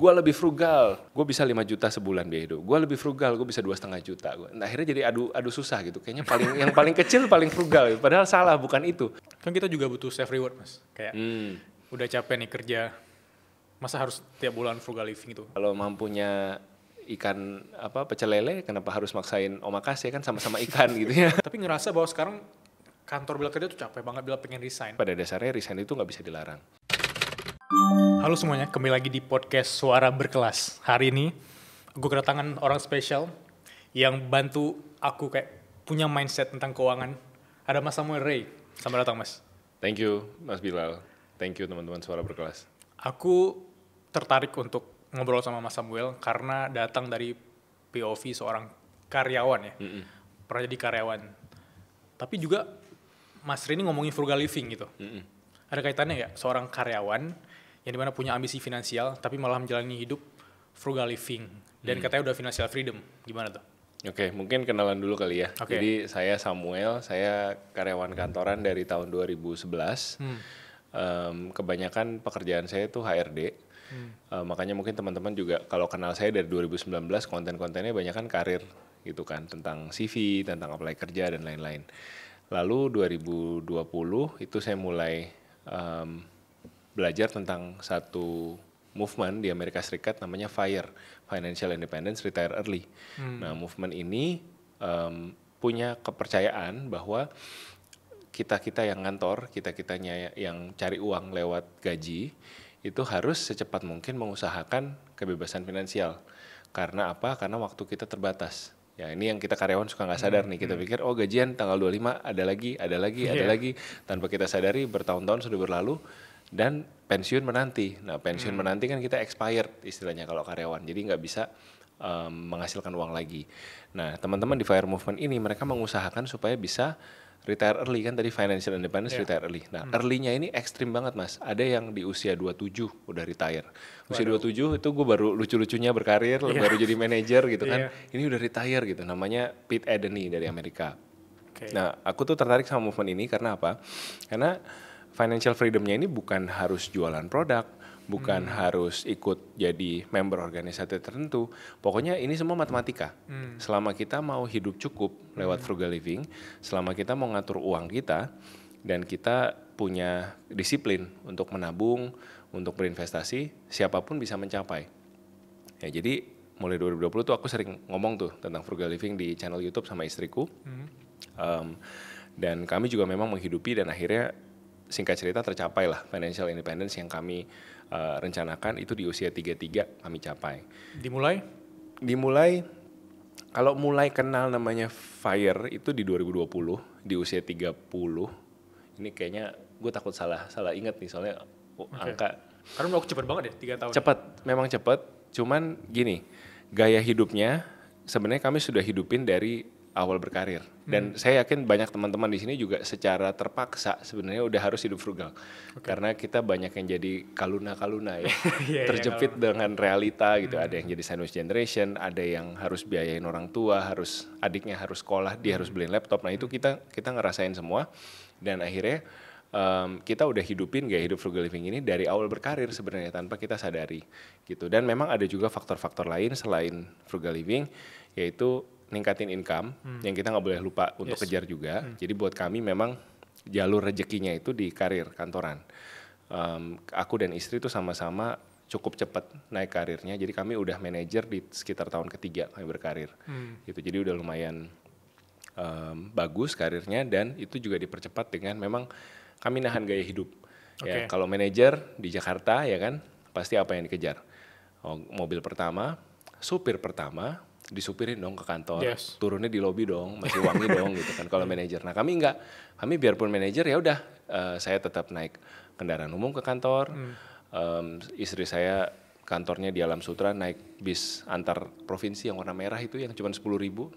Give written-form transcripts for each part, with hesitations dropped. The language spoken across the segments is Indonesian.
gue lebih frugal, gue bisa 5 juta sebulan biaya hidup. Gue lebih frugal, gue bisa 2,5 juta. Nah, akhirnya jadi adu susah gitu. Kayaknya yang paling kecil paling frugal. Padahal salah, bukan itu. Kan kita juga butuh self reward Mas. Kayak udah capek nih kerja, masa harus tiap bulan frugal living itu? Kalau mampunya ikan pecel lele, kenapa harus maksain omakase, kan sama-sama ikan gitu ya. Tapi ngerasa bahwa sekarang kantor Bila kerja tuh capek banget, Bila pengen resign. Pada dasarnya resign itu nggak bisa dilarang. Halo semuanya, kembali lagi di podcast Suara Berkelas. Hari ini gue kedatangan orang spesial yang bantu aku kayak punya mindset tentang keuangan. Ada Mas Samuel Ray. Selamat datang Mas. Thank you Mas Bilal. Thank you teman-teman Suara Berkelas. Aku tertarik untuk ngobrol sama Mas Samuel karena datang dari POV seorang karyawan ya. Pernah jadi karyawan. Tapi juga Mas Ray ini ngomongin frugal living gitu. Ada kaitannya ya seorang karyawan yang dimana punya ambisi finansial tapi malah menjalani hidup frugal living dan katanya udah financial freedom. Gimana tuh? Oke, mungkin kenalan dulu kali ya. Oke. Jadi saya Samuel, saya karyawan kantoran dari tahun 2011. Kebanyakan pekerjaan saya itu HRD. Makanya mungkin teman-teman juga kalau kenal saya dari 2019, konten-kontennya banyak kan karir gitu kan, tentang CV, tentang apply kerja dan lain-lain. Lalu 2020 itu saya mulai belajar tentang satu movement di Amerika Serikat namanya FIRE, Financial Independence Retire Early. Nah, movement ini punya kepercayaan bahwa kita yang ngantor, kita-kitanya yang cari uang lewat gaji, itu harus secepat mungkin mengusahakan kebebasan finansial. Karena apa? Karena waktu kita terbatas. Ya, ini yang kita karyawan suka nggak sadar nih. Kita pikir, oh gajian tanggal 25 ada lagi. Tanpa kita sadari bertahun-tahun sudah berlalu. Dan pensiun menanti. Nah, pensiun menanti kan kita expired istilahnya kalau karyawan. Jadi nggak bisa menghasilkan uang lagi. Nah, teman-teman di FIRE Movement ini mereka mengusahakan supaya bisa retire early, kan tadi financial independence, retire early. Nah, early-nya ini ekstrim banget Mas. Ada yang di usia 27 udah retire. Usia 27 itu gue baru lucu-lucunya berkarir, baru jadi manajer gitu kan. Ini udah retire gitu. Namanya Pete Adeny dari Amerika. Nah, aku tuh tertarik sama movement ini karena apa? Karena financial freedom-nya ini bukan harus jualan produk, bukan harus ikut jadi member organisasi tertentu. Pokoknya ini semua matematika. Selama kita mau hidup cukup lewat frugal living, selama kita mau ngatur uang kita, dan kita punya disiplin untuk menabung, untuk berinvestasi, siapapun bisa mencapai. Ya, jadi mulai 2020 tuh aku sering ngomong tuh tentang frugal living di channel YouTube sama istriku. Dan kami juga memang menghidupi dan akhirnya singkat cerita tercapai lah financial independence yang kami rencanakan itu di usia 33 kami capai. Dimulai kalau mulai kenal namanya FIRE itu di 2020 di usia 30. Ini kayaknya gue takut salah ingat nih soalnya angka. Karena udah cepet banget ya 3 tahun. Memang cepet. Cuman gini, gaya hidupnya sebenarnya kami sudah hidupin dari awal berkarir. Dan saya yakin banyak teman-teman di sini juga secara terpaksa sebenarnya udah harus hidup frugal. Karena kita banyak yang jadi kaluna-kaluna ya. Terjepit dengan realita gitu. Ada yang jadi sandwich generation, ada yang harus biayain orang tua, adiknya harus sekolah, dia harus beliin laptop. Nah, itu kita ngerasain semua. Dan akhirnya kita udah hidupin gaya hidup frugal living ini dari awal berkarir sebenarnya tanpa kita sadari gitu. Dan memang ada juga faktor-faktor lain selain frugal living, yaitu ningkatin income yang kita nggak boleh lupa untuk kejar juga. Jadi buat kami memang jalur rezekinya itu di karir kantoran. Aku dan istri tuh sama-sama cukup cepat naik karirnya. Jadi kami udah manajer di sekitar tahun ketiga kami berkarir. Gitu. Jadi udah lumayan bagus karirnya dan itu juga dipercepat dengan memang kami nahan gaya hidup. Ya, kalau manajer di Jakarta ya kan pasti apa yang dikejar? Mobil pertama, supir pertama, disupirin dong ke kantor, turunnya di lobi dong, masih wangi dong gitu kan kalau manajer. Nah, kami enggak, kami biarpun manajer ya udah saya tetap naik kendaraan umum ke kantor. Istri saya kantornya di Alam Sutra naik bis antar provinsi yang warna merah itu yang cuma 10.000.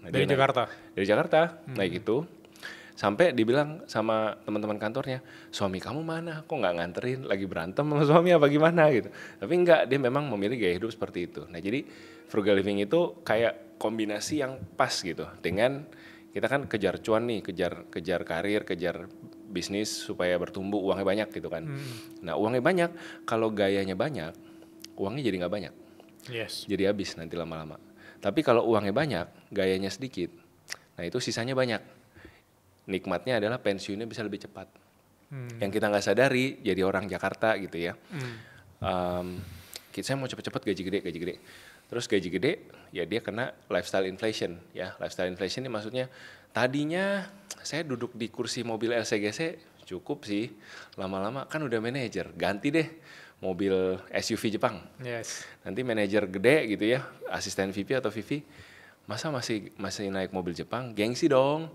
Nah, dari Jakarta. Dari Jakarta naik itu. Sampai dibilang sama teman-teman kantornya, suami kamu mana? Kok nggak nganterin? Lagi berantem sama suami apa gimana gitu. Tapi enggak, dia memang memilih gaya hidup seperti itu. Nah, jadi frugal living itu kayak kombinasi yang pas gitu. Dengan kita kan kejar cuan nih, kejar karir, kejar bisnis supaya bertumbuh, uangnya banyak gitu kan. Nah, uangnya banyak, kalau gayanya banyak, uangnya jadi nggak banyak. Yes. Jadi habis nanti lama-lama. Tapi kalau uangnya banyak, gayanya sedikit, nah itu sisanya banyak. Nikmatnya adalah pensiunnya bisa lebih cepat. Yang kita nggak sadari jadi orang Jakarta gitu ya. Saya mau cepet-cepet gaji gede. Terus gaji gede, ya dia kena lifestyle inflation ya. Lifestyle inflation ini maksudnya tadinya saya duduk di kursi mobil LCGC cukup sih, lama-lama kan udah manajer, ganti deh mobil SUV Jepang. Yes. Nanti manajer gede gitu ya, asisten VP atau VP, masa masih naik mobil Jepang? Gengsi dong.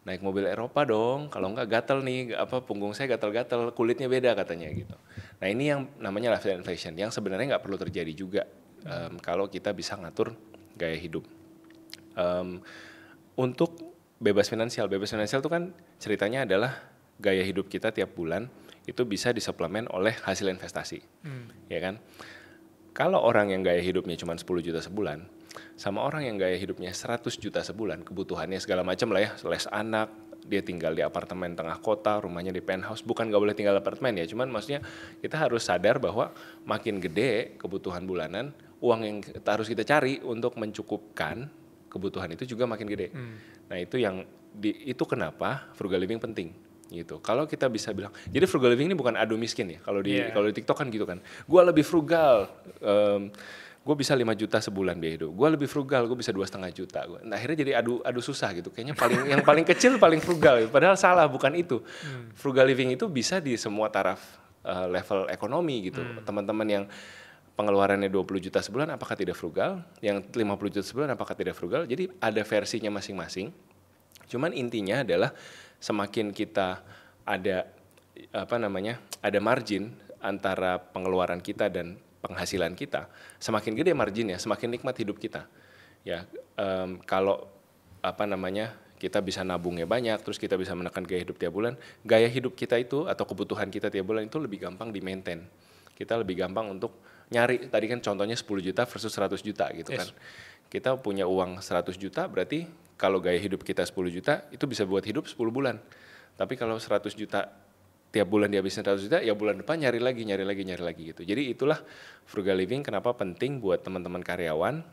Naik mobil Eropa dong, kalau enggak gatel nih, punggung saya gatel-gatel, kulitnya beda katanya gitu. Nah ini yang namanya lifestyle inflation, yang sebenarnya nggak perlu terjadi juga kalau kita bisa ngatur gaya hidup. Untuk bebas finansial itu kan ceritanya adalah gaya hidup kita tiap bulan itu bisa disuplemen oleh hasil investasi, ya kan? Kalau orang yang gaya hidupnya cuma 10 juta sebulan, sama orang yang gaya hidupnya 100 juta sebulan, kebutuhannya segala macam lah ya, les anak, dia tinggal di apartemen tengah kota, rumahnya di penthouse, bukan gak boleh tinggal di apartemen ya, cuman maksudnya kita harus sadar bahwa makin gede kebutuhan bulanan, uang yang harus kita cari untuk mencukupkan kebutuhan itu juga makin gede. Nah itu kenapa frugal living penting. Gitu. Kalau kita bisa bilang, jadi frugal living ini bukan adu miskin ya. Kalau di TikTok kan gitu kan. Gue lebih frugal, gue bisa 5 juta sebulan biaya hidup. Gue lebih frugal, gue bisa 2,5 juta. Nah akhirnya jadi adu susah gitu. Kayaknya yang paling kecil paling frugal. Padahal salah, bukan itu. Frugal living itu bisa di semua taraf level ekonomi gitu. Teman-teman yang pengeluarannya 20 juta sebulan apakah tidak frugal? Yang 50 juta sebulan apakah tidak frugal? Jadi ada versinya masing-masing. Cuman intinya adalah semakin kita ada ada margin antara pengeluaran kita dan penghasilan kita, semakin gede marginnya, semakin nikmat hidup kita. Ya, kalau kita bisa nabungnya banyak, terus kita bisa menekan gaya hidup tiap bulan, gaya hidup kita itu atau kebutuhan kita tiap bulan itu lebih gampang di-maintain. Kita lebih gampang untuk nyari, tadi kan contohnya 10 juta versus 100 juta gitu kan. Kita punya uang 100 juta berarti kalau gaya hidup kita 10 juta itu bisa buat hidup 10 bulan. Tapi kalau 100 juta tiap bulan dihabisin 100 juta, ya bulan depan nyari lagi gitu. Jadi itulah frugal living kenapa penting buat teman-teman karyawan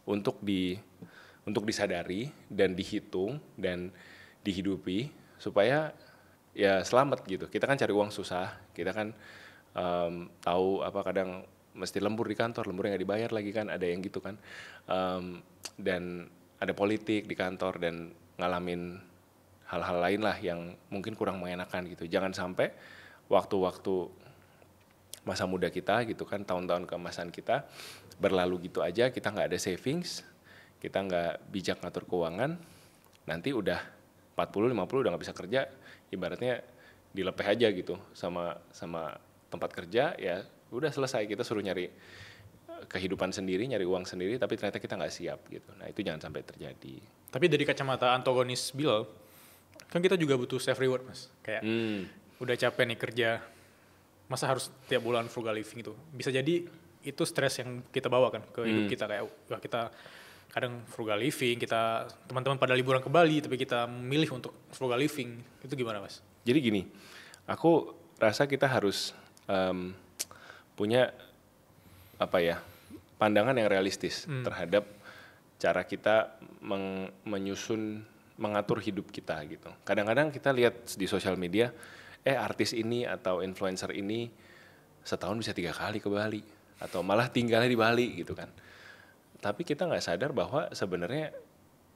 untuk disadari dan dihitung dan dihidupi supaya ya selamat gitu. Kita kan cari uang susah, kita kan tahu kadang mesti lembur di kantor, lemburnya nggak dibayar lagi kan, ada yang gitu kan, dan ada politik di kantor dan ngalamin hal-hal lain lah yang mungkin kurang mengenakan gitu. Jangan sampai waktu-waktu masa muda kita gitu kan, tahun-tahun keemasan kita berlalu gitu aja, kita nggak ada savings, kita nggak bijak ngatur keuangan, nanti udah 40-50 udah nggak bisa kerja, ibaratnya dilepeh aja gitu sama tempat kerja, ya udah selesai, kita suruh nyari kehidupan sendiri, nyari uang sendiri, tapi ternyata kita nggak siap gitu. Nah itu jangan sampai terjadi. Tapi dari kacamata antagonis Bill, kan kita juga butuh self reward mas. Kayak udah capek nih kerja, masa harus tiap bulan frugal living itu? Bisa jadi itu stres yang kita bawa kan ke hidup kita, kayak wah kita kadang frugal living, kita teman-teman pada liburan ke Bali, tapi kita memilih untuk frugal living, itu gimana mas? Jadi gini, aku rasa kita harus punya pandangan yang realistis terhadap cara kita mengatur hidup kita gitu. Kadang-kadang kita lihat di sosial media, artis ini atau influencer ini setahun bisa 3 kali ke Bali atau malah tinggalnya di Bali gitu kan. Tapi kita nggak sadar bahwa sebenarnya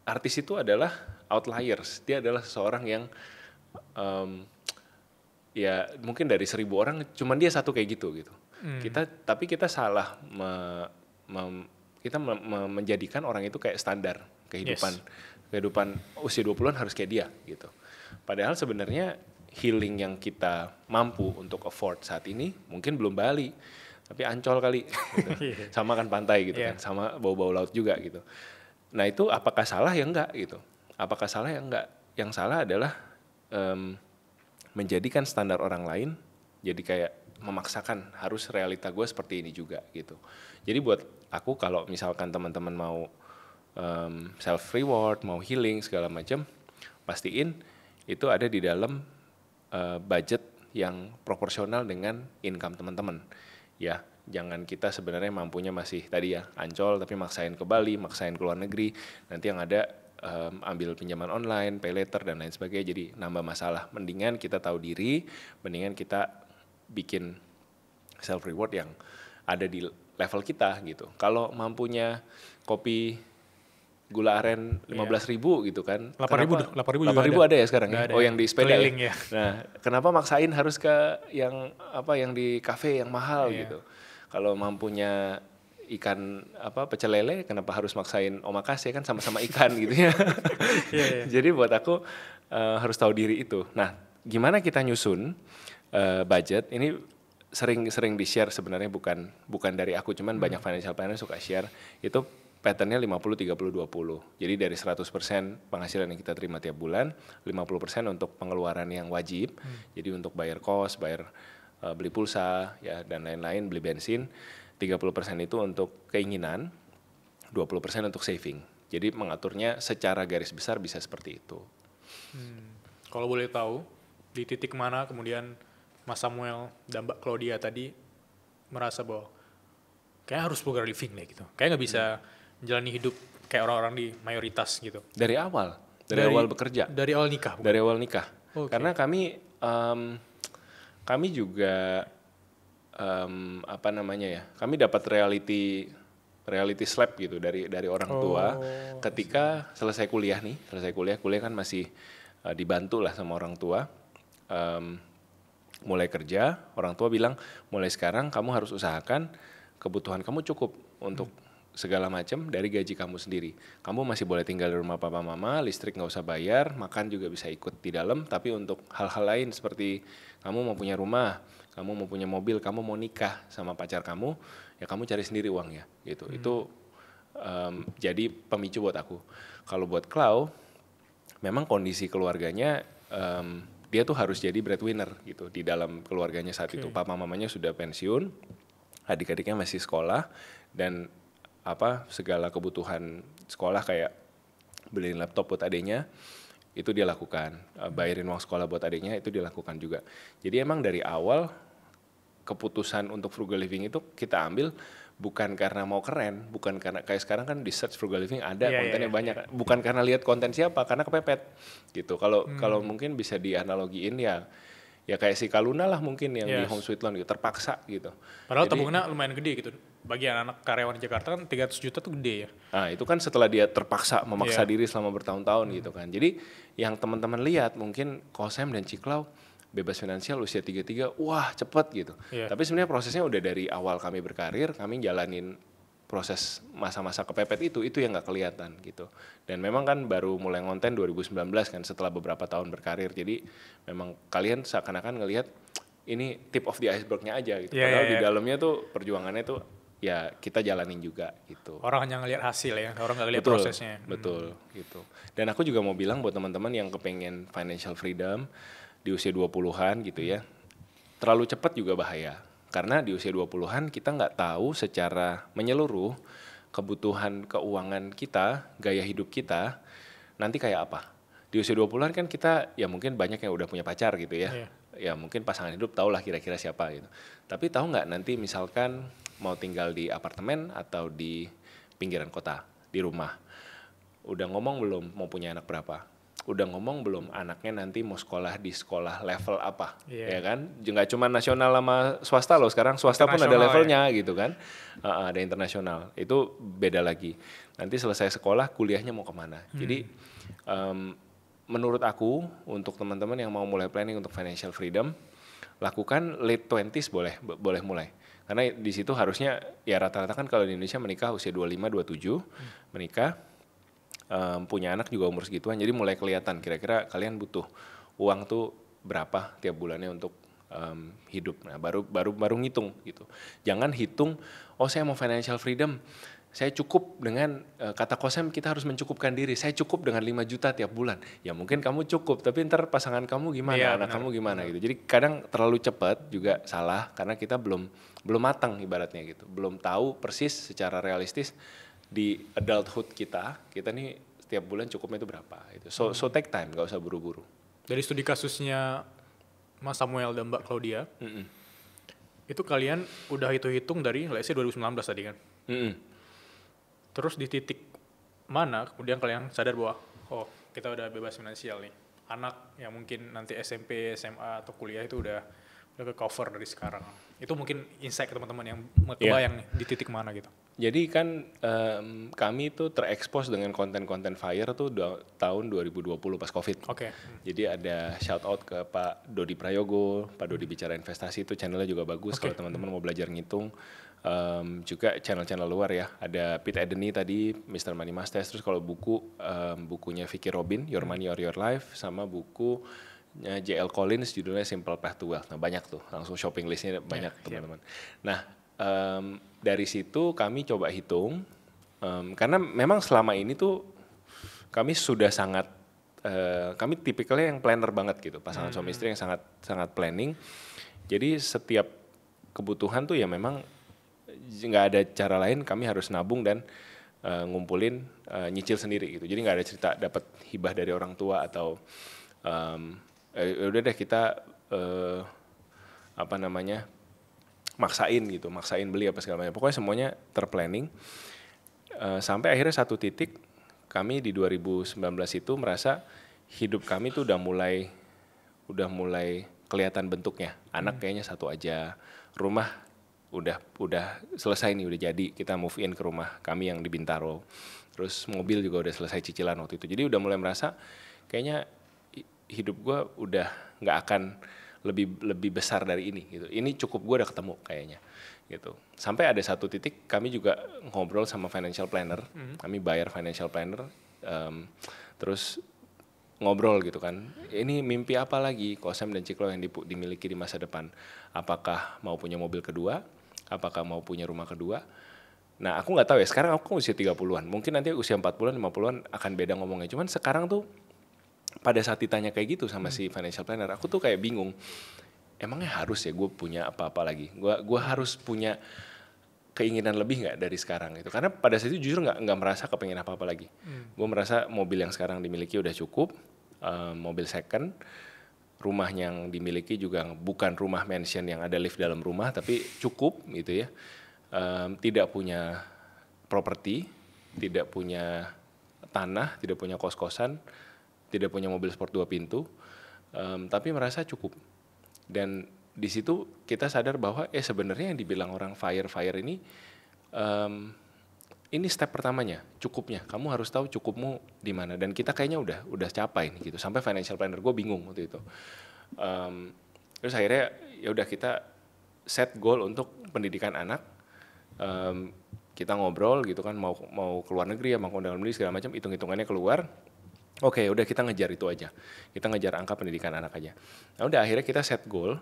artis itu adalah outliers. Dia adalah seseorang yang ya mungkin dari 1.000 orang cuman dia satu kayak gitu. Tapi kita salah menjadikan orang itu kayak standar kehidupan usia 20-an harus kayak dia gitu. Padahal sebenarnya healing yang kita mampu untuk afford saat ini mungkin belum Bali, tapi Ancol kali gitu. Sama kan pantai gitu kan, sama bau-bau laut juga gitu. Nah itu apakah salah ya enggak gitu. Apakah salah ya enggak. Yang salah adalah menjadikan standar orang lain jadi kayak memaksakan harus realita gue seperti ini juga gitu. Jadi buat aku kalau misalkan teman-teman mau self reward, mau healing segala macam, pastiin itu ada di dalam budget yang proporsional dengan income teman-teman. Ya, jangan kita sebenarnya mampunya masih tadi ya Ancol tapi maksain ke Bali, maksain ke luar negeri, nanti yang ada ambil pinjaman online, pay later dan lain sebagainya, jadi nambah masalah. Mendingan kita tahu diri, mendingan kita bikin self reward yang ada di level kita gitu. Kalau mampunya kopi gula aren 15.000 gitu kan. 8.000 ada ya sekarang ya. Oh, yang di sepeda keliling ya. Nah, kenapa maksain harus ke yang yang di kafe yang mahal gitu. Kalau mampunya ikan pecel lele, kenapa harus maksain omakase, kan sama-sama ikan gitu ya. Jadi buat aku harus tahu diri itu. Nah, gimana kita nyusun budget ini sering di-share sebenarnya, bukan dari aku, cuman banyak financial planner suka share itu patternnya 50-30-20. Jadi dari 100% penghasilan yang kita terima tiap bulan, 50% untuk pengeluaran yang wajib. Jadi untuk bayar kos, bayar beli pulsa ya dan lain-lain, beli bensin. 30% itu untuk keinginan, 20% untuk saving. Jadi mengaturnya secara garis besar bisa seperti itu. Kalau boleh tahu, di titik mana kemudian Mas Samuel dan Mbak Claudia tadi merasa bahwa kayak harus frugal living deh gitu. Kayak nggak bisa menjalani hidup kayak orang-orang di mayoritas gitu. Dari awal bekerja. Dari awal nikah? Bukan? Dari awal nikah. Okay. Karena kami juga kami dapat reality slap gitu dari orang tua ketika selesai kuliah kan masih dibantu lah sama orang tua, mulai kerja, orang tua bilang mulai sekarang kamu harus usahakan kebutuhan kamu cukup untuk segala macam dari gaji kamu sendiri. Kamu masih boleh tinggal di rumah papa mama, listrik nggak usah bayar, makan juga bisa ikut di dalam, tapi untuk hal-hal lain seperti kamu mau punya rumah, kamu mau punya mobil, kamu mau nikah sama pacar kamu, ya kamu cari sendiri uangnya gitu. Itu jadi pemicu buat aku. Kalau buat Clau, memang kondisi keluarganya dia tuh harus jadi breadwinner gitu di dalam keluarganya saat itu. Papa mamanya sudah pensiun, adik-adiknya masih sekolah, dan segala kebutuhan sekolah kayak beliin laptop buat adiknya itu dia lakukan, bayarin uang sekolah buat adiknya itu dia lakukan juga. Jadi emang dari awal keputusan untuk frugal living itu kita ambil bukan karena mau keren, bukan karena kayak sekarang kan di search frugal living ada kontennya banyak, bukan karena lihat konten siapa, karena kepepet gitu. Kalau mungkin bisa dianalogiin ya kayak si Kaluna lah mungkin yang di Home Sweet Loan gitu, terpaksa gitu. Padahal tabungannya lumayan gede gitu. Bagi anak-anak karyawan di Jakarta kan 300 juta tuh gede ya. Nah itu kan setelah dia terpaksa memaksa diri selama bertahun-tahun gitu kan. Jadi yang teman-teman lihat mungkin Kosem dan Ciklau bebas finansial usia 33, wah cepet gitu. Tapi sebenarnya prosesnya udah dari awal kami berkarir, kami jalanin proses masa-masa kepepet itu yang nggak kelihatan gitu. Dan memang kan baru mulai ngonten 2019 kan setelah beberapa tahun berkarir. Jadi memang kalian seakan-akan ngelihat ini tip of the iceberg-nya aja gitu. Padahal di dalamnya tuh perjuangannya tuh ya kita jalanin juga gitu. Orang hanya ngelihat hasil ya, orang nggak lihat prosesnya. Betul gitu. Dan aku juga mau bilang buat teman-teman yang kepengen financial freedom di usia 20-an gitu ya, terlalu cepat juga bahaya. Karena di usia 20-an kita nggak tahu secara menyeluruh kebutuhan keuangan kita, gaya hidup kita nanti kayak apa. Di usia 20-an kan kita ya mungkin banyak yang udah punya pacar gitu ya. Ya mungkin pasangan hidup tahulah kira-kira siapa gitu. Tapi tahu nggak nanti misalkan mau tinggal di apartemen atau di pinggiran kota, di rumah. Udah ngomong belum mau punya anak berapa? Udah ngomong belum anaknya nanti mau sekolah di sekolah level apa? Ya kan? Nggak cuma nasional sama swasta loh, sekarang swasta pun ada levelnya gitu kan. Ada internasional, itu beda lagi. Nanti selesai sekolah kuliahnya mau kemana? Jadi menurut aku untuk teman-teman yang mau mulai planning untuk financial freedom, lakukan late 20s boleh mulai. Karena di situ harusnya ya rata-rata kan kalau di Indonesia menikah usia 25-27 menikah, punya anak juga umur segituan, jadi mulai kelihatan kira-kira kalian butuh uang tuh berapa tiap bulannya untuk hidup. Nah baru ngitung gitu. Jangan hitung saya mau financial freedom, saya cukup dengan kata Kosem kita harus mencukupkan diri, saya cukup dengan 5 juta tiap bulan. Ya mungkin kamu cukup, tapi ntar pasangan kamu gimana, anak kamu gimana gitu. Jadi kadang terlalu cepat juga salah karena kita belum matang ibaratnya gitu. Belum tahu persis secara realistis di adulthood kita nih setiap bulan cukupnya itu berapa gitu. So take time, gak usah buru-buru. Dari studi kasusnya Mas Samuel dan Mbak Claudia, Itu kalian udah hitung dari let's say 2019 tadi kan. Terus di titik mana kemudian kalian sadar bahwa oh kita udah bebas finansial nih. Anak yang mungkin nanti SMP, SMA atau kuliah itu udah ke cover dari sekarang. Itu mungkin insight ke teman-teman yang kebayang nih di titik mana gitu. Jadi kan kami tuh terekspos dengan konten-konten FIRE tuh tahun 2020 pas COVID. Jadi ada shout out ke Pak Dodi Prayogo, Pak Dodi Bicara Investasi, itu channelnya juga bagus kalau teman-teman mau belajar ngitung. Juga channel-channel luar ya, ada Pete Edeni tadi, Mr. Money Masters, terus kalau bukunya Vicky Robin, Your Money or Your Life, sama buku JL Collins judulnya Simple Path to Wealth. Nah banyak tuh, langsung shopping listnya banyak teman-teman. Nah dari situ kami coba hitung, karena memang selama ini tuh kami sudah sangat, kami tipikalnya yang planner banget gitu, pasangan suami istri yang sangat planning. Jadi setiap kebutuhan tuh ya memang nggak ada cara lain, kami harus nabung dan ngumpulin, nyicil sendiri gitu. Jadi nggak ada cerita dapat hibah dari orang tua atau udah deh kita maksain beli apa segala macam. Pokoknya semuanya terplanning. Sampai akhirnya satu titik kami di 2019 itu merasa hidup kami tuh udah mulai kelihatan bentuknya. Anak kayaknya satu aja. Rumah udah selesai nih, udah jadi. Kita move in ke rumah kami yang di Bintaro. Terus mobil juga udah selesai cicilan waktu itu. Jadi udah mulai merasa kayaknya hidup gue udah nggak akan lebih besar dari ini gitu. Ini cukup, gue udah ketemu kayaknya gitu. Sampai ada satu titik kami juga ngobrol sama financial planner. Kami bayar financial planner, terus ngobrol gitu kan. Ini mimpi apa lagi Kosem dan Ciklo yang dimiliki di masa depan? Apakah mau punya mobil kedua? Apakah mau punya rumah kedua? Nah aku nggak tahu ya, sekarang aku usia 30-an. Mungkin nanti usia 40-an, 50-an akan beda ngomongnya. Cuman sekarang tuh pada saat ditanya kayak gitu sama si financial planner, aku tuh kayak bingung. Emangnya harus ya gue punya apa-apa lagi? Gue harus punya keinginan lebih nggak dari sekarang gitu? Karena pada saat itu jujur nggak merasa kepengen apa-apa lagi. Gue merasa mobil yang sekarang dimiliki udah cukup, mobil second, rumah yang dimiliki juga bukan rumah mansion yang ada lift dalam rumah, tapi cukup gitu ya. Tidak punya properti, tidak punya tanah, tidak punya kos-kosan, tidak punya mobil sport 2 pintu, tapi merasa cukup. Dan di situ kita sadar bahwa sebenarnya yang dibilang orang FIRE ini step pertamanya, cukupnya. Kamu harus tahu cukupmu di mana. Dan kita kayaknya udah capai nih gitu. Sampai financial planner gue bingung waktu itu. Terus akhirnya ya udah kita set goal untuk pendidikan anak. Kita ngobrol gitu kan, mau keluar negeri ya, mau dalam negeri segala macam, hitung-hitungannya keluar. Oke, udah kita ngejar itu aja. Kita ngejar angka pendidikan anak aja. Nah udah akhirnya kita set goal.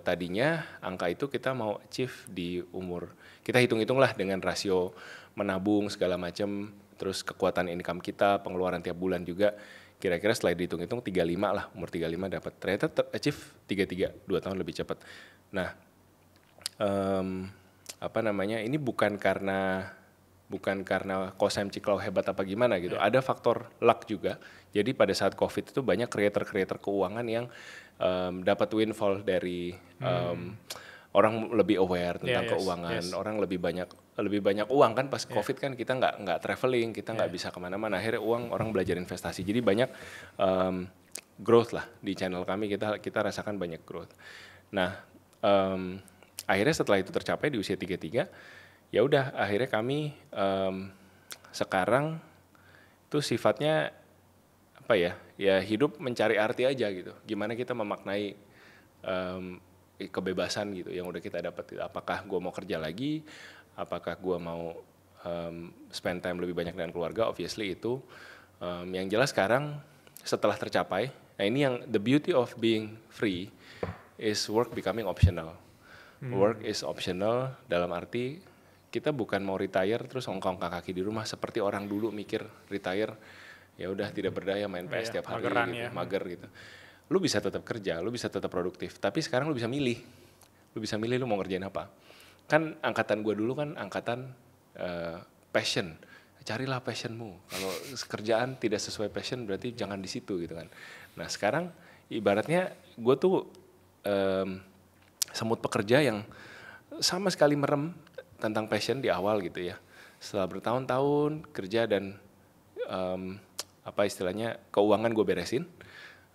Tadinya angka itu kita mau achieve di umur, kita hitung-hitung lah dengan rasio menabung segala macam, terus kekuatan income kita, pengeluaran tiap bulan juga. Kira-kira setelah dihitung-hitung 35 lah, umur 35 dapat. Ternyata achieve 33, 2 tahun lebih cepat. Nah, ini bukan karena Kosem Ciklau hebat apa gimana gitu. Ada faktor luck juga. Jadi pada saat COVID itu banyak creator keuangan yang dapat windfall dari orang lebih aware tentang keuangan. Orang lebih banyak uang kan pas COVID kan, kita nggak traveling, kita nggak bisa kemana-mana. Akhirnya orang belajar investasi. Jadi banyak growth lah di channel kami. Kita rasakan banyak growth. Nah akhirnya setelah itu tercapai di usia 33. Ya udah akhirnya kami sekarang tuh sifatnya apa ya hidup mencari arti aja gitu. Gimana kita memaknai kebebasan gitu yang udah kita dapat. Apakah gue mau kerja lagi, apakah gue mau spend time lebih banyak dengan keluarga, obviously itu. Yang jelas sekarang setelah tercapai, nah ini yang the beauty of being free is work becoming optional. Work is optional dalam arti kita bukan mau retire terus ongkang kaki di rumah seperti orang dulu mikir retire ya udah tidak berdaya main PS tiap hari gitu, mager gitu. Lu bisa tetap kerja, lu bisa tetap produktif, tapi sekarang lu bisa milih lu mau ngerjain apa. Kan angkatan gue dulu kan angkatan passion, carilah passionmu. Kalau kerjaan tidak sesuai passion berarti jangan di situ gitu kan. Nah sekarang ibaratnya gue tuh semut pekerja yang sama sekali merem tentang passion di awal gitu ya. Setelah bertahun-tahun kerja dan apa istilahnya keuangan gue beresin,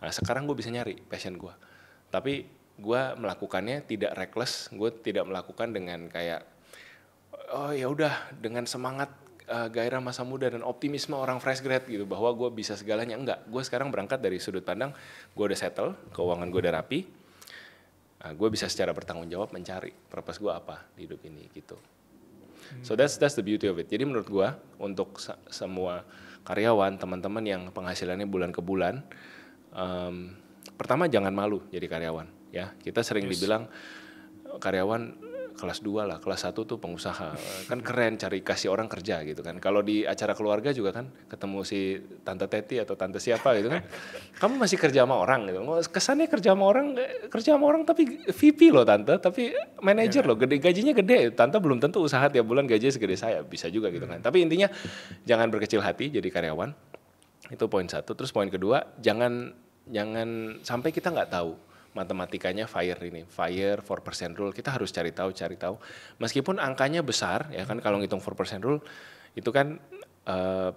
nah sekarang gue bisa nyari passion gue. Tapi gue melakukannya tidak reckless, gue tidak melakukan dengan kayak oh ya udah dengan semangat gairah masa muda dan optimisme orang fresh grad gitu bahwa gue bisa segalanya. Enggak, gue sekarang berangkat dari sudut pandang gue udah settle, keuangan gue udah rapi, gue bisa secara bertanggung jawab mencari purpose gue apa di hidup ini gitu. So that's the beauty of it. Jadi menurut gue untuk semua karyawan, teman-teman yang penghasilannya bulan ke bulan, pertama jangan malu jadi karyawan ya. Kita sering dibilang karyawan kelas 2 lah, kelas 1 tuh pengusaha. Kan keren cari kasih orang kerja gitu kan. Kalau di acara keluarga juga kan ketemu si Tante Teti atau Tante siapa gitu kan. Kamu masih kerja sama orang gitu. Kesannya kerja sama orang tapi VP loh Tante, tapi manajer loh, gede gajinya gede. Tante belum tentu usaha tiap bulan gajinya segede saya, bisa juga gitu kan. Tapi intinya jangan berkecil hati jadi karyawan. Itu poin 1. Terus poin kedua, jangan sampai kita nggak tahu matematikanya FIRE 4% rule. Kita harus cari tahu. Meskipun angkanya besar ya kan, kalau ngitung 4% rule itu kan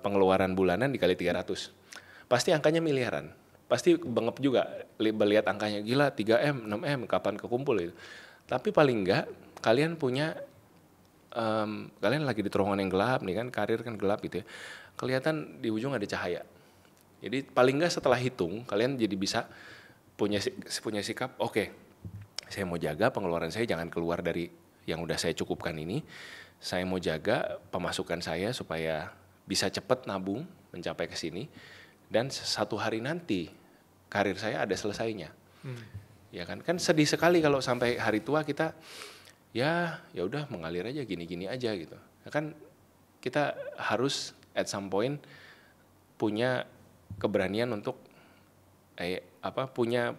pengeluaran bulanan dikali 300. Pasti angkanya miliaran. Pasti bengep juga lihat angkanya, gila 3M, 6M kapan kekumpul itu. Tapi paling enggak kalian punya kalian lagi di terowongan yang gelap nih kan, karir kan gelap gitu ya. Kelihatan di ujung ada cahaya. Jadi paling enggak setelah hitung kalian jadi bisa punya sikap, oke, saya mau jaga pengeluaran saya jangan keluar dari yang udah saya cukupkan ini. Saya mau jaga pemasukan saya supaya bisa cepat nabung mencapai ke sini. Dan satu hari nanti karir saya ada selesainya. Ya kan sedih sekali kalau sampai hari tua kita ya udah mengalir aja gini-gini aja gitu. Ya kan kita harus at some point punya keberanian untuk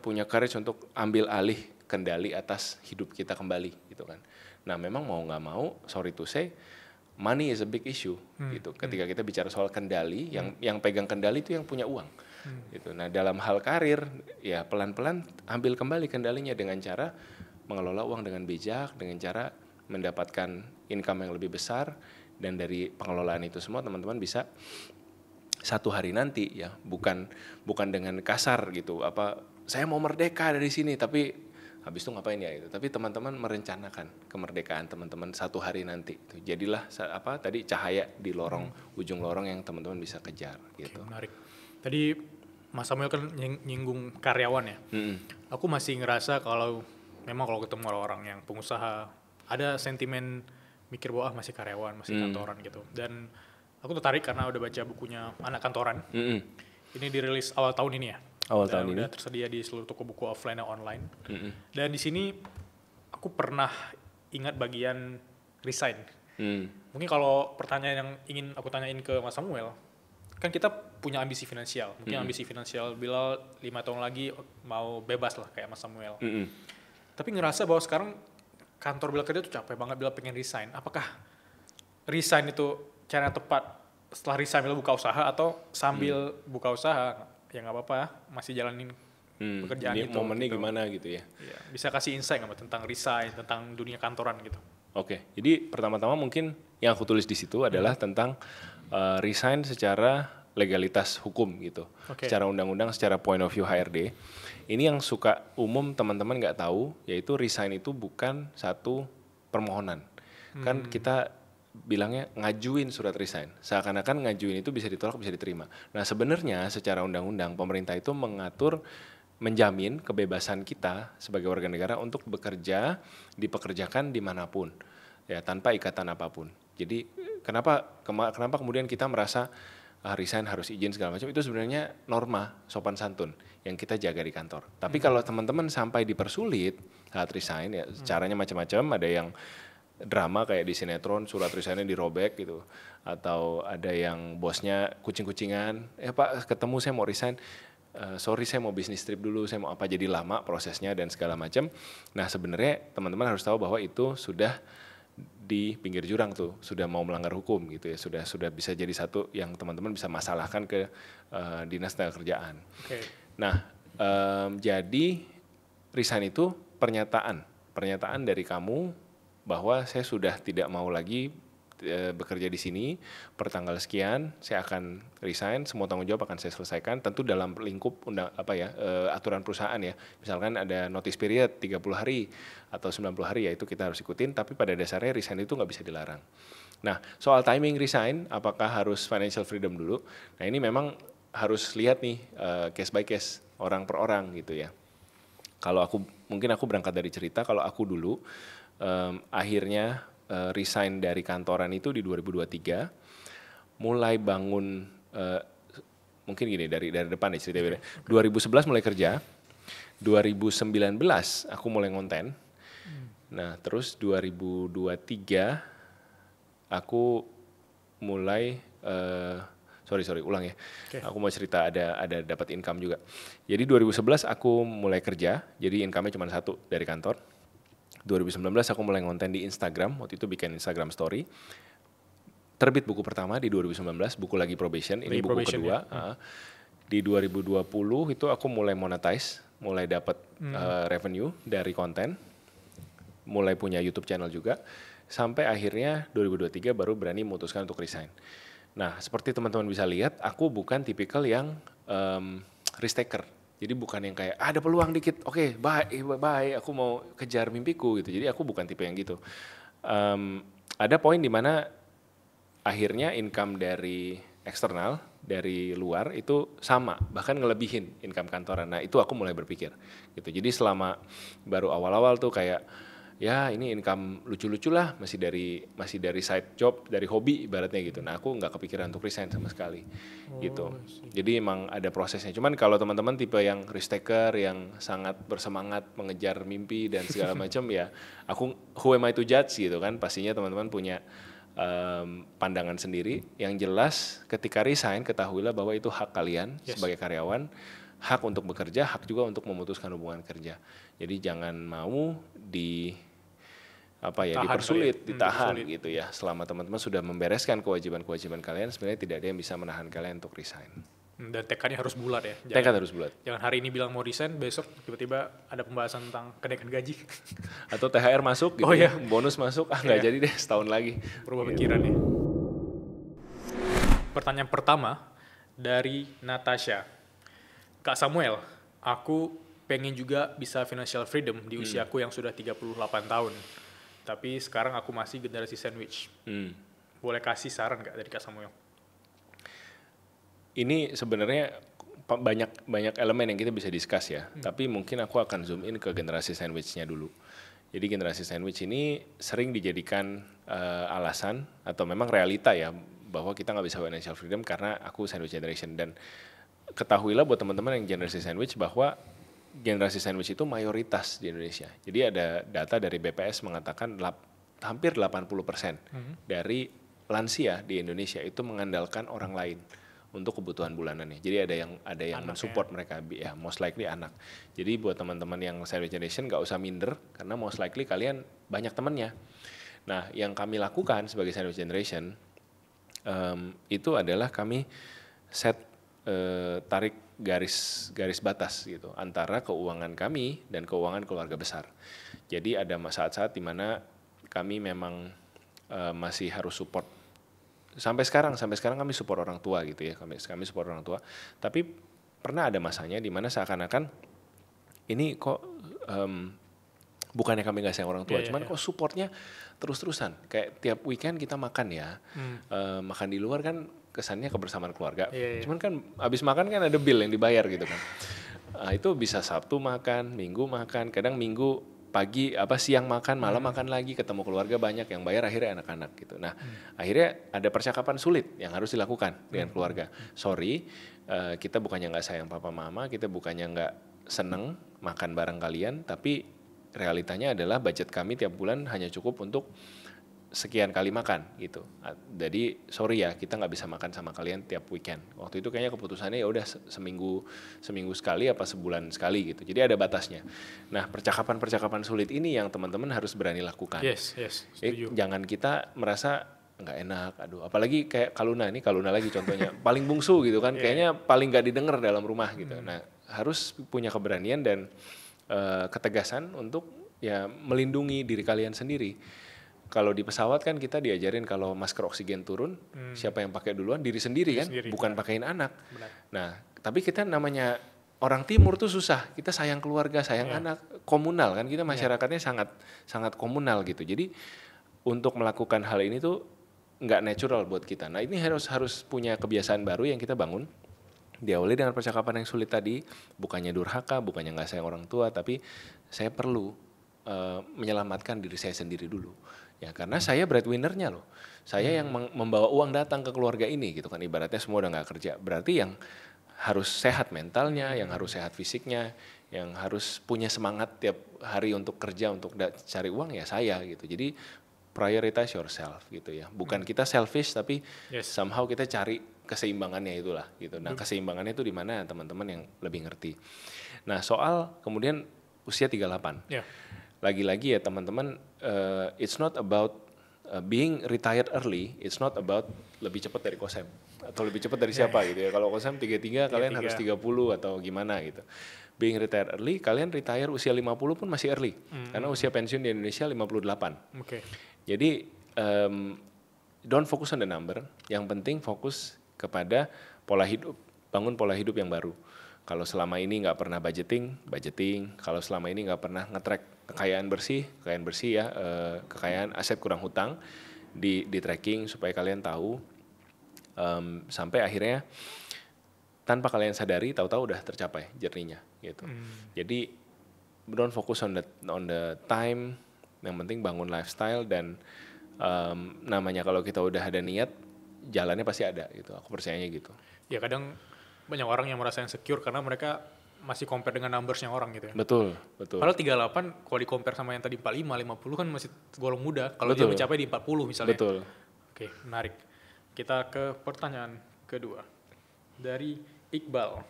punya courage untuk ambil alih kendali atas hidup kita kembali gitu kan. Nah memang mau nggak mau, sorry to say, money is a big issue gitu. Ketika kita bicara soal kendali, yang pegang kendali itu yang punya uang. Gitu. Nah dalam hal karir ya pelan-pelan ambil kembali kendalinya dengan cara mengelola uang dengan bijak, dengan cara mendapatkan income yang lebih besar, dan dari pengelolaan itu semua teman-teman bisa satu hari nanti ya bukan dengan kasar gitu, saya mau merdeka dari sini tapi habis itu ngapain ya itu. Tapi teman-teman merencanakan kemerdekaan teman-teman satu hari nanti. Jadilah tadi cahaya di ujung lorong yang teman-teman bisa kejar gitu. Oke, menarik. Tadi Mas Samuel kan nyinggung karyawan ya. Aku masih ngerasa kalau ketemu orang-orang yang pengusaha ada sentimen mikir bahwa masih karyawan, masih kantoran gitu. Dan aku tertarik karena udah baca bukunya Anak Kantoran. Ini dirilis awal tahun ini ya. Dan udah tersedia di seluruh toko buku offline dan online. Dan di sini aku pernah ingat bagian resign. Mungkin kalau pertanyaan yang ingin aku tanyain ke Mas Samuel, kan kita punya ambisi finansial. Mungkin ambisi finansial bila 5 tahun lagi mau bebas lah kayak Mas Samuel. Tapi ngerasa bahwa sekarang kantor Bila kerja tuh capek banget Bila pengen resign. Apakah resign itu cara yang tepat setelah resign Bila buka usaha atau sambil buka usaha ya nggak apa-apa masih jalanin pekerjaan itu. Momennya gitu. Gimana gitu ya? Iya, bisa kasih insight nggak tentang resign, tentang dunia kantoran gitu? Oke, jadi pertama-tama mungkin yang aku tulis di situ adalah tentang resign secara legalitas hukum gitu, secara undang-undang, secara point of view HRD. Ini yang suka umum teman-teman nggak tahu, yaitu resign itu bukan satu permohonan. Kan kita bilangnya ngajuin surat resign, seakan-akan ngajuin itu bisa ditolak bisa diterima. Nah sebenarnya secara undang-undang pemerintah itu menjamin kebebasan kita sebagai warga negara untuk bekerja, dipekerjakan dimanapun ya tanpa ikatan apapun. Jadi kenapa kemudian kita merasa resign harus izin segala macam, itu sebenarnya norma sopan santun yang kita jaga di kantor. Tapi kalau teman-teman sampai dipersulit saat resign ya caranya macam-macam, ada yang drama kayak di sinetron surat resignnya dirobek gitu, atau ada yang bosnya kucing-kucingan, Pak ketemu saya mau resign, sorry saya mau bisnis trip dulu, saya mau apa, jadi lama prosesnya dan segala macam. Nah sebenarnya teman-teman harus tahu bahwa itu sudah di pinggir jurang tuh, sudah mau melanggar hukum gitu ya, sudah bisa jadi satu yang teman-teman bisa masalahkan ke dinas tenaga kerjaan. Nah jadi resign itu pernyataan dari kamu bahwa saya sudah tidak mau lagi bekerja di sini per tanggal sekian, saya akan resign, semua tanggung jawab akan saya selesaikan, tentu dalam lingkup aturan perusahaan ya. Misalkan ada notice period 30 hari atau 90 hari, ya itu kita harus ikutin, tapi pada dasarnya resign itu nggak bisa dilarang. Nah, soal timing resign, apakah harus financial freedom dulu? Nah, ini memang harus lihat nih case by case, orang per orang gitu ya. Kalau mungkin aku berangkat dari cerita, kalau aku dulu akhirnya resign dari kantoran itu di 2023, mulai bangun, mungkin gini dari depan nih ceritanya. 2011 mulai kerja, 2019 aku mulai ngonten, nah terus 2023 aku mulai, ulang ya, aku mau cerita ada dapat income juga. Jadi 2011 aku mulai kerja, jadi income-nya cuma 1 dari kantor. 2019 aku mulai ngonten di Instagram, waktu itu bikin Instagram story. Terbit buku pertama di 2019, buku lagi probation, ini buku kedua. Ya. Di 2020 itu aku mulai monetize, mulai dapat revenue dari konten, mulai punya YouTube channel juga, sampai akhirnya 2023 baru berani memutuskan untuk resign. Nah, seperti teman-teman bisa lihat, aku bukan tipikal yang risk taker. Jadi bukan yang kayak ada peluang dikit, oke, bye, aku mau kejar mimpiku gitu. Jadi aku bukan tipe yang gitu. Ada poin di mana akhirnya income dari eksternal, dari luar itu sama, bahkan ngelebihin income kantoran. Nah itu aku mulai berpikir gitu. Jadi selama baru awal-awal tuh kayak ya ini income lucu-lucu lah, masih dari side job, dari hobi ibaratnya gitu. Nah aku nggak kepikiran untuk resign sama sekali gitu. Jadi emang ada prosesnya. Cuman kalau teman-teman tipe yang risk taker, yang sangat bersemangat mengejar mimpi dan segala macam ya, aku who am I to judge gitu kan. Pastinya teman-teman punya pandangan sendiri. Yang jelas ketika resign ketahuilah bahwa itu hak kalian sebagai karyawan, hak untuk bekerja, hak juga untuk memutuskan hubungan kerja. Jadi jangan mau dipersulit, ditahan gitu ya. Selama teman-teman sudah membereskan kewajiban-kewajiban kalian, sebenarnya tidak ada yang bisa menahan kalian untuk resign. Dan tekadnya harus bulat ya. Tekad harus bulat. Jangan hari ini bilang mau resign, besok tiba-tiba ada pembahasan tentang kenaikan gaji. Atau THR masuk gitu ya, bonus masuk, nggak jadi deh setahun lagi. Berubah pikiran nih. Pertanyaan pertama dari Natasha. Kak Samuel, aku pengen juga bisa financial freedom di usiaku yang sudah 38 tahun. Tapi sekarang aku masih generasi sandwich. Boleh kasih saran nggak dari Kak Samuel? Ini sebenarnya banyak elemen yang kita bisa discuss ya. Tapi mungkin aku akan zoom in ke generasi sandwichnya dulu. Jadi generasi sandwich ini sering dijadikan alasan atau memang realita ya bahwa kita nggak bisa financial freedom karena aku sandwich generation. Dan ketahuilah buat teman-teman yang generasi sandwich bahwa generasi sandwich itu mayoritas di Indonesia. Jadi ada data dari BPS mengatakan hampir 80% dari lansia di Indonesia itu mengandalkan orang lain untuk kebutuhan bulanannya. Jadi ada yang mensupport mereka, ya most likely anak. Jadi buat teman-teman yang sandwich generation nggak usah minder karena most likely kalian banyak temannya. Nah, yang kami lakukan sebagai sandwich generation itu adalah kami tarik garis batas gitu antara keuangan kami dan keuangan keluarga besar. Jadi ada saat-saat di mana kami memang masih harus support. Sampai sekarang kami support orang tua gitu ya. Kami support orang tua. Tapi pernah ada masanya di mana seakan-akan ini kok bukannya kami nggak sayang orang tua, cuman kok supportnya terus-terusan. Kayak tiap weekend kita makan ya, makan di luar kan kesannya kebersamaan keluarga. Cuman kan abis makan kan ada bill yang dibayar gitu kan. Itu bisa Sabtu makan, Minggu makan, kadang Minggu pagi siang makan, malam makan lagi, ketemu keluarga banyak, yang bayar akhirnya anak-anak gitu. Nah, akhirnya ada percakapan sulit yang harus dilakukan dengan keluarga. Sorry, kita bukannya nggak sayang papa mama, kita bukannya nggak seneng makan bareng kalian, tapi realitanya adalah budget kami tiap bulan hanya cukup untuk sekian kali makan gitu. Jadi sorry ya, kita nggak bisa makan sama kalian tiap weekend. Waktu itu kayaknya keputusannya ya udah seminggu sekali apa sebulan sekali gitu. Jadi ada batasnya. Nah, percakapan sulit ini yang teman-teman harus berani lakukan. Yes, setuju. Jangan kita merasa nggak enak, apalagi kayak Kaluna lagi contohnya, paling bungsu gitu kan, kayaknya paling nggak didengar dalam rumah gitu. Nah, harus punya keberanian dan ketegasan untuk ya melindungi diri kalian sendiri. Kalau di pesawat kan kita diajarin kalau masker oksigen turun, siapa yang pakai duluan? Diri sendiri kan, bukan pakein anak. Benar. Nah, tapi kita namanya orang timur tuh susah. Kita sayang keluarga, sayang anak, komunal kan. Kita masyarakatnya sangat komunal gitu. Jadi untuk melakukan hal ini tuh nggak natural buat kita. Nah, ini harus punya kebiasaan baru yang kita bangun. Diawali dengan percakapan yang sulit tadi, bukannya durhaka, bukannya nggak sayang orang tua, tapi saya perlu menyelamatkan diri saya sendiri dulu. Ya, karena saya breadwinner-nya loh. Saya yang membawa uang datang ke keluarga ini gitu kan. Ibaratnya semua udah nggak kerja. Berarti yang harus sehat mentalnya, yang harus sehat fisiknya, yang harus punya semangat tiap hari untuk kerja, untuk cari uang ya saya gitu. Jadi prioritize yourself gitu ya. Bukan kita selfish tapi somehow kita cari keseimbangannya itulah gitu. Nah, keseimbangannya itu di mana teman-teman yang lebih ngerti. Nah, soal kemudian usia 38. Lagi-lagi ya teman-teman, it's not about being retired early, it's not about lebih cepat dari Kosem atau lebih cepat dari siapa gitu ya. Kalau Kosem 33 kalian harus 30 atau gimana gitu. Being retired early, kalian retire usia 50 pun masih early. Karena usia pensiun di Indonesia 58. Jadi don't focus on the number, yang penting fokus kepada pola hidup, bangun pola hidup yang baru. Kalau selama ini nggak pernah budgeting. Kalau selama ini nggak pernah nge-track kekayaan bersih ya, kekayaan aset kurang hutang di tracking supaya kalian tahu, sampai akhirnya tanpa kalian sadari tahu-tahu udah tercapai journey-nya gitu. Jadi don't focus on the time, yang penting bangun lifestyle dan namanya kalau kita udah ada niat, jalannya pasti ada gitu. Aku percayanya gitu. Ya kadang banyak orang yang merasa insecure karena mereka masih compare dengan numbers-nya orang gitu ya. Betul. Padahal 38 kalau di-compare sama yang tadi 45, 50 kan masih golong muda. Kalau dia mencapai di 40 misalnya. Betul. Oke, menarik. Kita ke pertanyaan kedua. Dari Iqbal.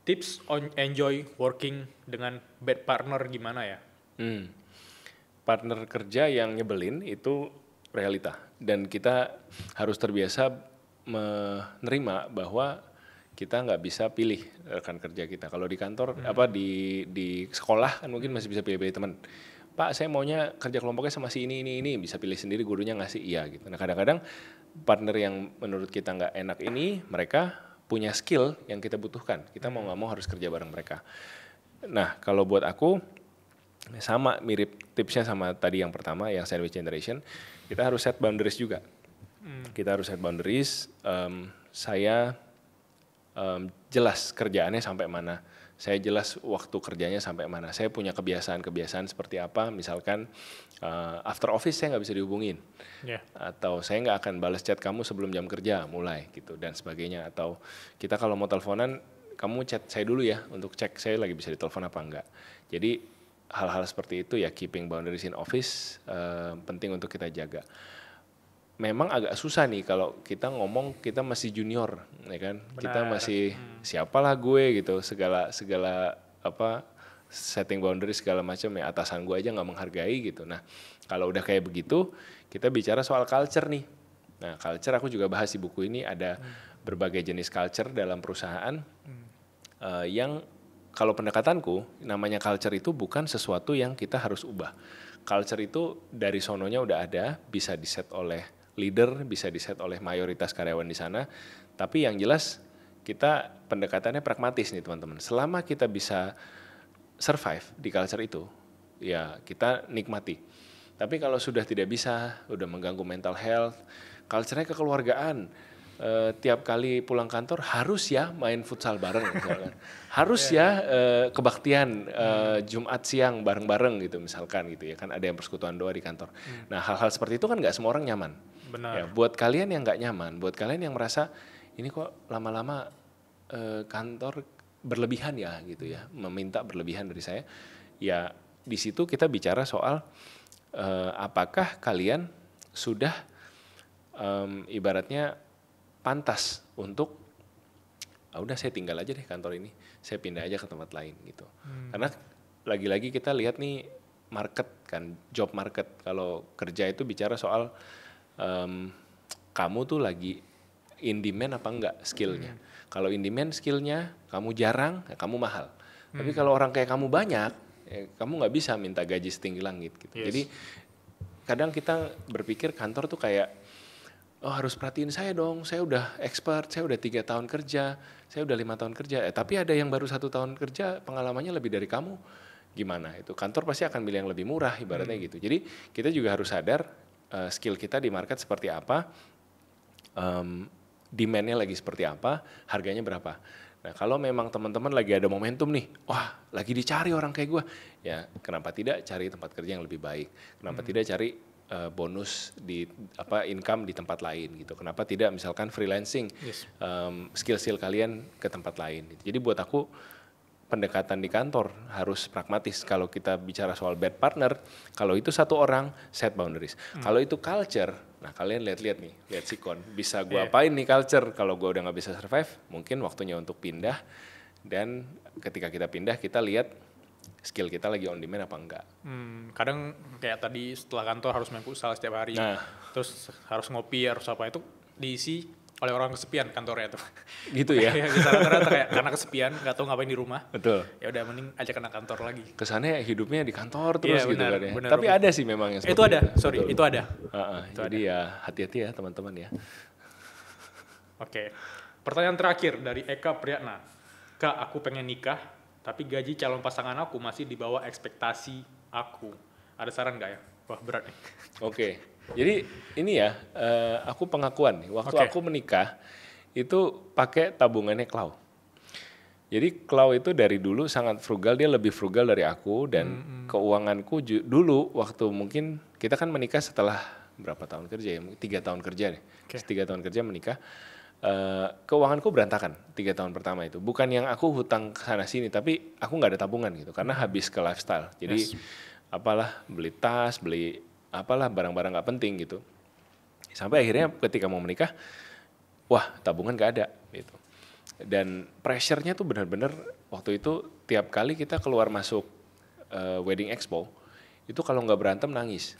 Tips on enjoy working dengan bad partner gimana ya? Partner kerja yang nyebelin itu realita. Dan kita harus terbiasa menerima bahwa kita nggak bisa pilih rekan kerja kita. Kalau di kantor, di sekolah kan mungkin masih bisa pilih-pilih teman. Pak, saya maunya kerja kelompoknya sama si ini, bisa pilih sendiri, gurunya ngasih iya gitu. Nah, kadang-kadang partner yang menurut kita nggak enak ini, mereka punya skill yang kita butuhkan. Kita mau nggak mau harus kerja bareng mereka. Nah, kalau buat aku sama, mirip tipsnya sama tadi yang pertama, yang sandwich generation, kita harus set boundaries juga. Kita harus set boundaries. Saya jelas kerjaannya sampai mana, saya jelas waktu kerjanya sampai mana, saya punya kebiasaan seperti apa, misalkan after office saya nggak bisa dihubungin, atau saya nggak akan balas chat kamu sebelum jam kerja mulai gitu dan sebagainya, atau kita kalau mau teleponan kamu chat saya dulu ya untuk cek saya lagi bisa ditelepon apa enggak. Jadi hal-hal seperti itu ya, keeping boundaries in office penting untuk kita jaga. Memang agak susah nih kalau kita ngomong kita masih junior, ya kan? Benar. Kita masih siapalah gue gitu, segala apa setting boundary segala macam ya, atasan gue aja nggak menghargai gitu. Nah, kalau udah kayak begitu, kita bicara soal culture nih. Nah, culture aku juga bahas di buku ini, ada berbagai jenis culture dalam perusahaan yang kalau pendekatanku namanya culture itu bukan sesuatu yang kita harus ubah. Culture itu dari sononya udah ada, bisa diset oleh leader, bisa diset oleh mayoritas karyawan di sana. Tapi yang jelas kita pendekatannya pragmatis nih teman-teman. Selama kita bisa survive di culture itu, ya kita nikmati. Tapi kalau sudah tidak bisa, udah mengganggu mental health, culture-nya kekeluargaan, tiap kali pulang kantor harus ya main futsal bareng misalkan. Harus ya kebaktian Jumat siang bareng-bareng gitu misalkan gitu ya, kan ada yang persekutuan doa di kantor. Nah, hal-hal seperti itu kan nggak semua orang nyaman. Ya, buat kalian yang nggak nyaman, buat kalian yang merasa ini kok lama-lama kantor berlebihan ya gitu ya, meminta berlebihan dari saya, ya di situ kita bicara soal apakah kalian sudah ibaratnya pantas untuk udah saya tinggal aja deh kantor ini, saya pindah aja ke tempat lain gitu. Karena lagi-lagi kita lihat nih market kan, job market. Kalau kerja itu bicara soal kamu tuh lagi in demand apa enggak skillnya. Kalau in demand skillnya kamu jarang, ya kamu mahal. Tapi kalau orang kayak kamu banyak, ya kamu nggak bisa minta gaji setinggi langit gitu. Jadi kadang kita berpikir kantor tuh kayak, oh harus perhatiin saya dong, saya udah expert, saya udah 3 tahun kerja, saya udah 5 tahun kerja. Tapi ada yang baru 1 tahun kerja, pengalamannya lebih dari kamu, gimana? Itu kantor pasti akan milih yang lebih murah, ibaratnya gitu. Jadi kita juga harus sadar skill kita di market seperti apa, demand-nya lagi seperti apa, harganya berapa. Nah kalau memang teman-teman lagi ada momentum nih, wah lagi dicari orang kayak gue, ya kenapa tidak cari tempat kerja yang lebih baik, kenapa tidak cari bonus di income di tempat lain gitu, kenapa tidak misalkan freelancing, skill-skill kalian ke tempat lain gitu. Jadi buat aku pendekatan di kantor harus pragmatis. Kalau kita bicara soal bad partner, kalau itu satu orang, set boundaries. Kalau itu culture, nah kalian lihat nih, lihat sikon, bisa gue apain nih culture, kalau gue udah gak bisa survive, mungkin waktunya untuk pindah, dan ketika kita pindah, kita lihat skill kita lagi on demand apa enggak. Kadang kayak tadi setelah kantor harus main futsal setiap hari, terus harus ngopi, harus apa, itu diisi oleh orang kesepian kantornya tuh. Gitu ya. Bisa rata-rata kayak karena kesepian, nggak tahu ngapain di rumah. Betul. Ya udah mending ajak anak kantor lagi. Kesannya hidupnya di kantor terus gitu benar, kan ya. Benar, tapi ada sih memang yang itu ada, sorry, itu ada. Jadi ya hati-hati ya teman-teman ya. Oke. Pertanyaan terakhir dari Eka Priyatna. Kak, aku pengen nikah, tapi gaji calon pasangan aku masih di bawah ekspektasi aku. Ada saran nggak ya? Wah berat nih. Oke. Jadi ini ya, aku pengakuan nih. Waktu aku menikah itu pakai tabungannya Klau. Jadi Klau itu dari dulu sangat frugal, dia lebih frugal dari aku, dan keuanganku dulu waktu mungkin kita kan menikah setelah berapa tahun kerja ya? 3 tahun kerja nih. 3 tahun kerja menikah. Keuanganku berantakan 3 tahun pertama itu. Bukan yang aku hutang sana sini, tapi aku nggak ada tabungan gitu karena habis ke lifestyle. Jadi apalah, beli tas, beli apalah barang-barang nggak penting gitu. Sampai akhirnya ketika mau menikah, wah tabungan nggak ada gitu. Dan pressure-nya tuh benar-benar waktu itu tiap kali kita keluar masuk wedding expo, itu kalau nggak berantem nangis.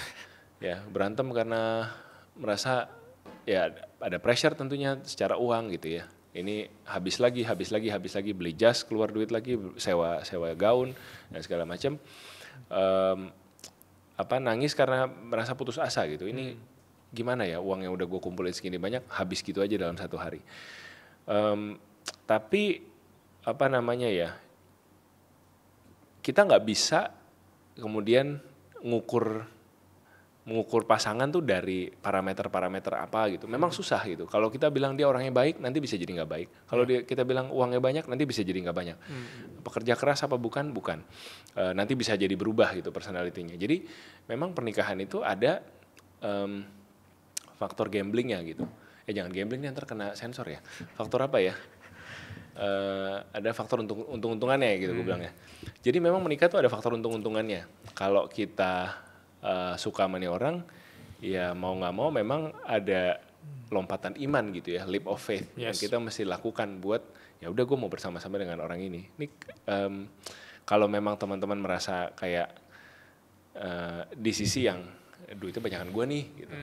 Ya berantem karena merasa ya ada pressure tentunya secara uang gitu ya. Ini habis lagi beli jas, keluar duit lagi, sewa gaun dan segala macam. Nangis karena merasa putus asa gitu. Ini gimana ya, uang yang udah gue kumpulin segini banyak habis gitu aja dalam 1 hari. Tapi kita nggak bisa kemudian mengukur pasangan tuh dari parameter-parameter apa gitu. Memang susah gitu. Kalau kita bilang dia orangnya baik, nanti bisa jadi nggak baik. Kalau kita bilang uangnya banyak, nanti bisa jadi nggak banyak. Pekerja keras apa bukan? Bukan. Nanti bisa jadi berubah gitu personality-nya. Jadi memang pernikahan itu ada faktor gamblingnya gitu. Jangan gambling nih, ntar kena sensor ya. Faktor apa ya? Ada faktor untung-untungannya gitu gue bilangnya. Jadi memang menikah tuh ada faktor untung-untungannya. Kalau kita suka sama nih orang, ya mau nggak mau memang ada lompatan iman gitu ya, leap of faith yang kita mesti lakukan buat ya udah gue mau bersama-sama dengan orang ini. Ini kalau memang teman-teman merasa kayak di sisi yang duitnya banyakan gue nih gitu,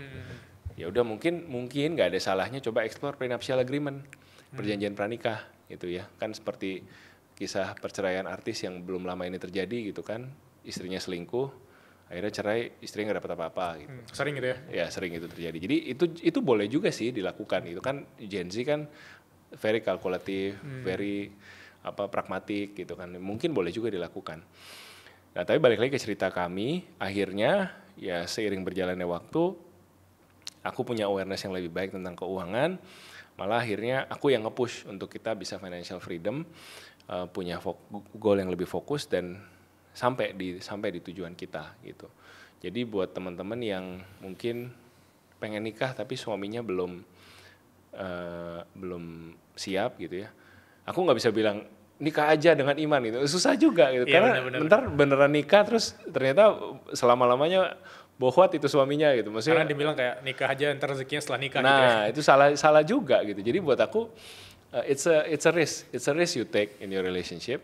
ya udah mungkin nggak ada salahnya coba explore prenuptial agreement, perjanjian pranikah gitu ya, kan seperti kisah perceraian artis yang belum lama ini terjadi gitu kan, istrinya selingkuh. Akhirnya cerai, istrinya nggak dapat apa-apa gitu. Sering gitu ya? Ya sering itu terjadi. Jadi itu boleh juga sih dilakukan. Itu kan Gen Z kan very kalkulatif, very pragmatik gitu kan. Mungkin boleh juga dilakukan. Nah tapi balik lagi ke cerita kami, akhirnya ya seiring berjalannya waktu, aku punya awareness yang lebih baik tentang keuangan. Malah akhirnya aku yang nge-push untuk kita bisa financial freedom, punya goal yang lebih fokus dan sampai di tujuan kita gitu. Jadi buat teman-teman yang mungkin pengen nikah tapi suaminya belum siap gitu ya, aku nggak bisa bilang nikah aja dengan iman gitu, susah juga gitu. Karena bentar beneran nikah terus ternyata selama-lamanya bohwat itu suaminya gitu. Maksudnya karena dibilang kayak nikah aja ntar rezekinya setelah nikah. Nah gitu ya. Itu salah juga gitu. Jadi buat aku it's a risk you take in your relationship.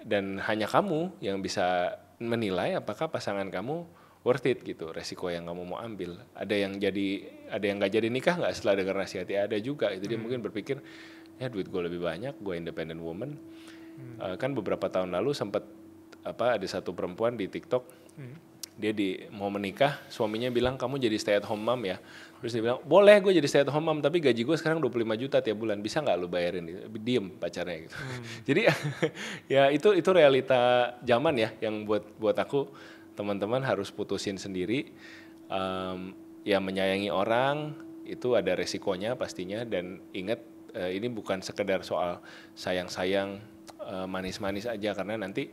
Dan hanya kamu yang bisa menilai apakah pasangan kamu worth it gitu, resiko yang kamu mau ambil. Ada yang nggak jadi nikah nggak setelah dengar nasihatnya, ada juga. Itu dia mungkin berpikir ya duit gue lebih banyak, gue independent woman. Kan beberapa tahun lalu sempat ada satu perempuan di TikTok dia mau menikah, suaminya bilang kamu jadi stay at home mom ya. Terus dia bilang boleh gue jadi stay at home mom tapi gaji gue sekarang 25 juta tiap bulan, bisa nggak lu bayarin? Diem pacarnya gitu. Jadi ya itu realita zaman ya yang buat aku teman-teman harus putusin sendiri. Ya menyayangi orang itu ada resikonya pastinya, dan ingat ini bukan sekedar soal sayang-sayang manis-manis aja, karena nanti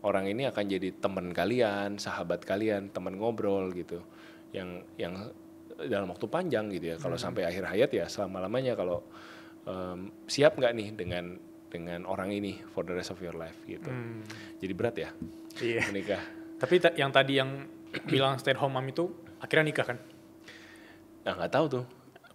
orang ini akan jadi teman kalian, sahabat kalian, teman ngobrol gitu, yang dalam waktu panjang gitu ya. Kalau sampai akhir hayat ya selama-lamanya. Kalau siap nggak nih dengan orang ini for the rest of your life gitu. Jadi berat ya menikah. Tapi yang tadi yang bilang stay at home mom itu akhirnya nikah kan? Nah nggak tahu tuh.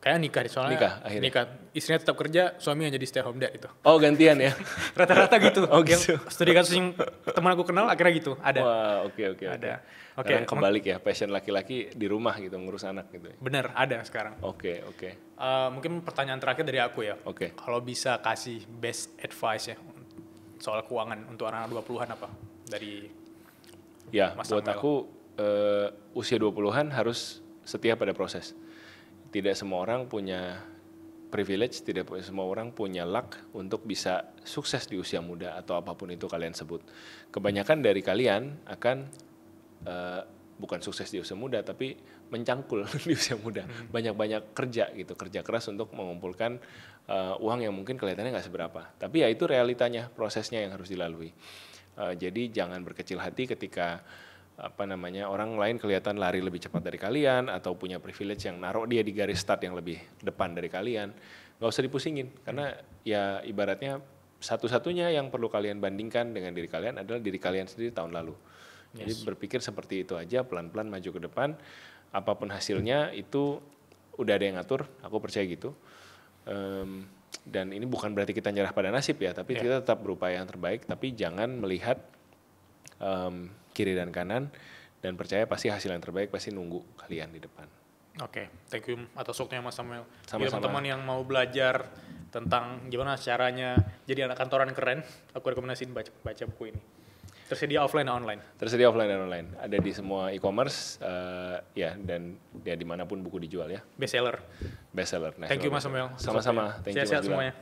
Kayak nikah soalnya akhirnya. Nikah. Istrinya tetap kerja, suami yang jadi stay home dad itu. Oh gantian ya? Rata-rata gitu. Oh gitu. Yang studi kasus yang teman aku kenal akhirnya gitu, ada. Wah oke. Ada. Sekarang kebalik ya, passion laki-laki di rumah gitu, ngurus anak gitu. Bener, ada sekarang. Oke. Mungkin pertanyaan terakhir dari aku ya. Oke. Kalau bisa kasih best advice ya soal keuangan untuk anak 20-an apa? Dari Ya, Mas buat Samuel. aku usia 20-an harus setia pada proses. Tidak semua orang punya privilege, tidak semua orang punya luck untuk bisa sukses di usia muda atau apapun itu kalian sebut. Kebanyakan dari kalian akan bukan sukses di usia muda tapi mencangkul di usia muda. Banyak-banyak kerja gitu, kerja keras untuk mengumpulkan uang yang mungkin kelihatannya nggak seberapa. Tapi ya itu realitanya, prosesnya yang harus dilalui. Jadi jangan berkecil hati ketika orang lain kelihatan lari lebih cepat dari kalian atau punya privilege yang naruh dia di garis start yang lebih depan dari kalian. Nggak usah dipusingin, karena ya ibaratnya satu-satunya yang perlu kalian bandingkan dengan diri kalian adalah diri kalian sendiri tahun lalu. Jadi berpikir seperti itu aja, pelan-pelan maju ke depan. Apapun hasilnya itu udah ada yang ngatur, aku percaya gitu. Dan ini bukan berarti kita nyerah pada nasib ya, tapi kita tetap berupaya yang terbaik. Tapi jangan melihat kiri dan kanan, dan percaya pasti hasil yang terbaik pasti nunggu kalian di depan. Oke, thank you atas waktunya Mas Samuel. Sama-sama. Jadi teman-teman yang mau belajar tentang gimana caranya jadi anak kantoran keren, aku rekomendasiin baca buku ini. Tersedia offline dan online. Tersedia offline dan online. Ada di semua e-commerce dan ya dimanapun buku dijual ya. Bestseller. Bestseller. Thank you Mas Samuel. Sama-sama. Thank you Mas Sehat-sehat Gilang. semuanya.